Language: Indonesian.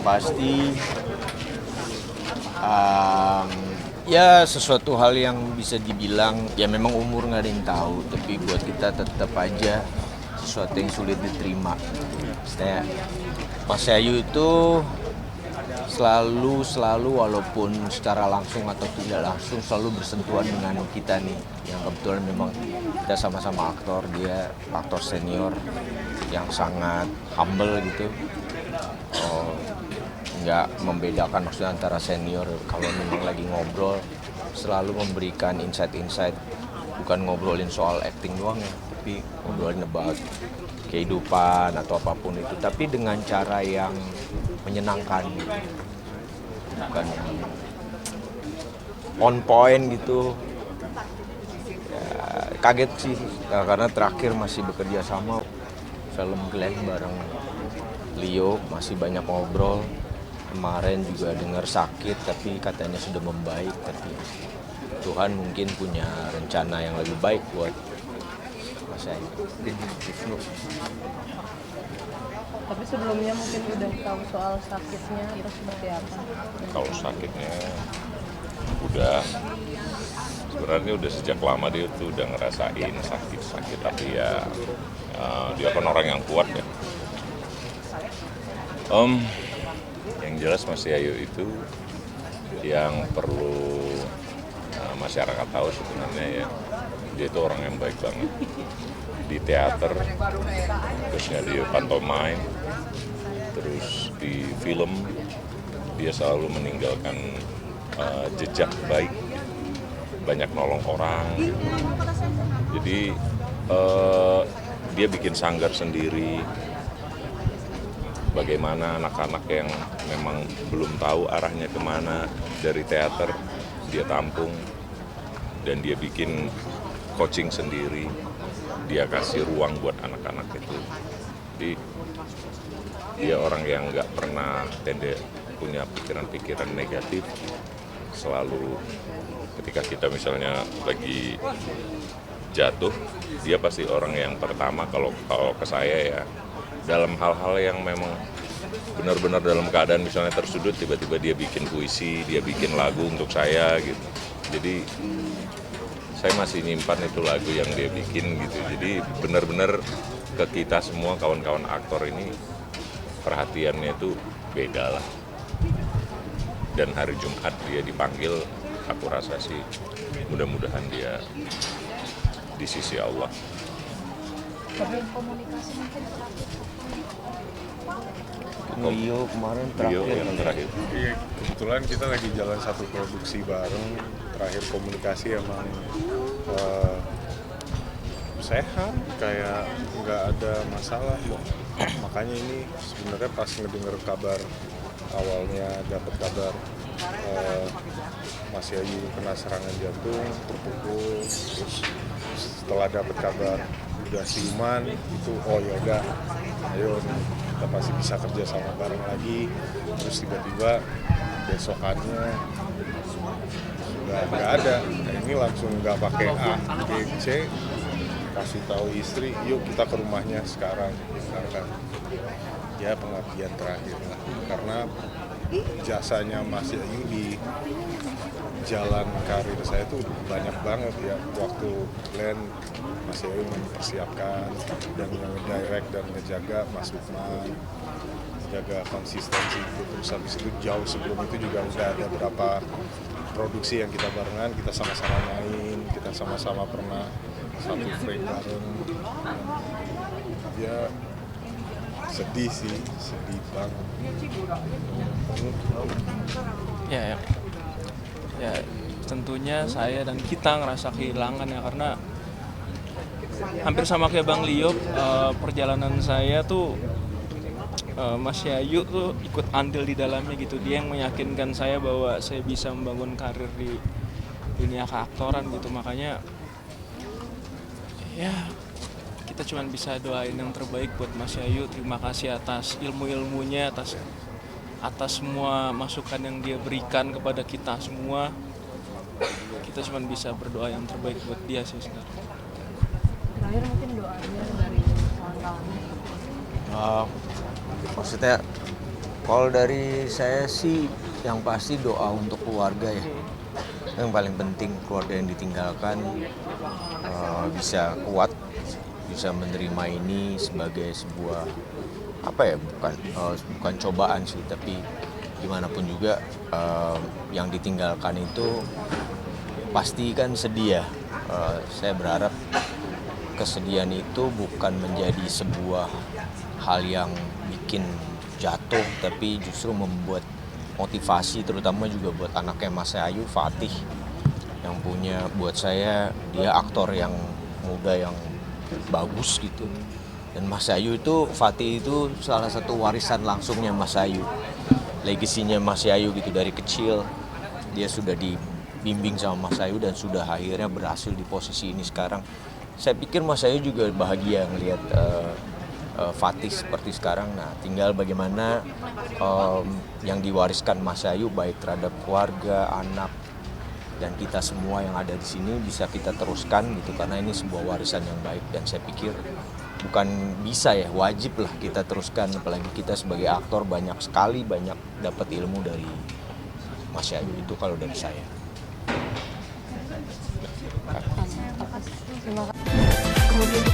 pasti um, ya sesuatu hal yang bisa dibilang ya memang umur nggak ada yang tahu, tapi buat kita tetap aja sesuatu yang sulit diterima. Maksudnya Mas Yayu itu selalu walaupun secara langsung atau tidak langsung selalu bersentuhan dengan kita nih, yang kebetulan memang kita sama-sama aktor. Dia aktor senior yang sangat humble gitu. Nggak membedakan maksudnya antara senior, kalau memang lagi ngobrol selalu memberikan insight-insight, bukan ngobrolin soal acting doang ya, tapi ngobrolin about kehidupan atau apapun itu, tapi dengan cara yang menyenangkan gitu. Bukan yang on point gitu. Ya, kaget sih karena terakhir masih bekerja sama film Glenn bareng Leo, masih banyak ngobrol. Kemarin juga dengar sakit tapi katanya sudah membaik, tapi Tuhan mungkin punya rencana yang lebih baik buat Mas Yayu. Tapi sebelumnya mungkin udah tahu soal sakitnya atau seperti apa? Kalau sakitnya udah, sebenarnya udah sejak lama dia tuh udah ngerasain sakit, tapi ya dia kan orang yang kuat ya. Yang jelas Mas Yayu itu yang perlu masyarakat tahu sebenarnya ya, dia itu orang yang baik banget. Di teater, terusnya di pantomime, terus di film, dia selalu meninggalkan jejak baik, banyak nolong orang. Jadi dia bikin sanggar sendiri. Bagaimana anak-anak yang memang belum tahu arahnya kemana dari teater, dia tampung dan dia bikin coaching sendiri. Dia kasih ruang buat anak-anak itu. Jadi dia orang yang nggak pernah punya pikiran-pikiran negatif. Selalu ketika kita misalnya lagi jatuh, dia pasti orang yang pertama kalau ke saya ya, dalam hal-hal yang memang benar-benar dalam keadaan misalnya tersudut, tiba-tiba dia bikin puisi, dia bikin lagu untuk saya gitu. Jadi saya masih nyimpan itu lagu yang dia bikin gitu. Jadi benar-benar ke kita semua kawan-kawan aktor ini perhatiannya itu beda lah. Dan hari Jumat dia dipanggil, aku rasa sih mudah-mudahan dia di sisi Allah. Tapi komunikasi mungkin Leo kemarin Rio terakhir. yang terakhir. Iya, kebetulan kita lagi jalan satu produksi bareng. Terakhir komunikasi emang sehat, kayak nggak ada masalah. Makanya ini sebenarnya pas ngedenger kabar, awalnya dapat kabar Mas Yayu kena serangan jantung, terpukul, terus setelah dapat kabar udah siuman itu, oh yaudah, ayo kita pasti bisa kerja sama bareng lagi. Terus tiba-tiba besokannya nggak ada. Nah, ini langsung nggak pakai A, B, C, kasih tahu istri, yuk kita ke rumahnya sekarang. Karena ya pengabdian terakhir lah. Karena jasanya Mas Yayu di jalan karir saya tuh banyak banget ya. Waktu Glenn, Mas Yayu mempersiapkan dan nge-direct dan ngejaga Mas Lukman, jaga konsistensi itu. Terus habis itu jauh sebelum itu juga udah ada beberapa produksi yang kita barengan, kita sama-sama main, kita sama-sama pernah satu frame bareng. Ya sedih sih, sedih banget. Ya tentunya saya dan kita ngerasa kehilangan ya, karena hampir sama kayak Bang Leo, perjalanan saya tuh Mas Yayu tuh ikut andil di dalamnya gitu. Dia yang meyakinkan saya bahwa saya bisa membangun karir di dunia keaktoran gitu. Makanya ya kita cuma bisa doain yang terbaik buat Mas Yayu. Terima kasih atas ilmu-ilmunya, atas semua masukan yang dia berikan kepada kita semua. Kita cuma bisa berdoa yang terbaik buat dia sih sekarang. terakhir mungkin doanya dari kawan-kawan. Maksudnya Kalau dari saya sih yang pasti doa untuk keluarga ya. Yang paling penting keluarga yang ditinggalkan bisa kuat, bisa menerima ini sebagai sebuah bukan cobaan sih, tapi gimana pun juga yang ditinggalkan itu pasti kan sedih ya. Saya berharap kesedihan itu bukan menjadi sebuah hal yang bikin jatuh, tapi justru membuat motivasi, terutama juga buat anaknya Mas Ayu, Fatih, yang punya, buat saya dia aktor yang muda yang bagus gitu. Dan Mas Ayu itu, Fatih itu salah satu warisan langsungnya Mas Ayu, legasinya Mas Ayu gitu. Dari kecil dia sudah dibimbing sama Mas Ayu dan sudah akhirnya berhasil di posisi ini sekarang. Saya pikir Mas Ayu juga bahagia ngelihat Fatih seperti sekarang. Nah, tinggal bagaimana yang diwariskan Mas Ayu baik terhadap keluarga, anak, dan kita semua yang ada di sini bisa kita teruskan gitu, karena ini sebuah warisan yang baik. Dan saya pikir bukan bisa ya, wajib lah kita teruskan, apalagi kita sebagai aktor banyak dapat ilmu dari Mas Ayu. Itu kalau dari saya. Terima kasih. Kemudian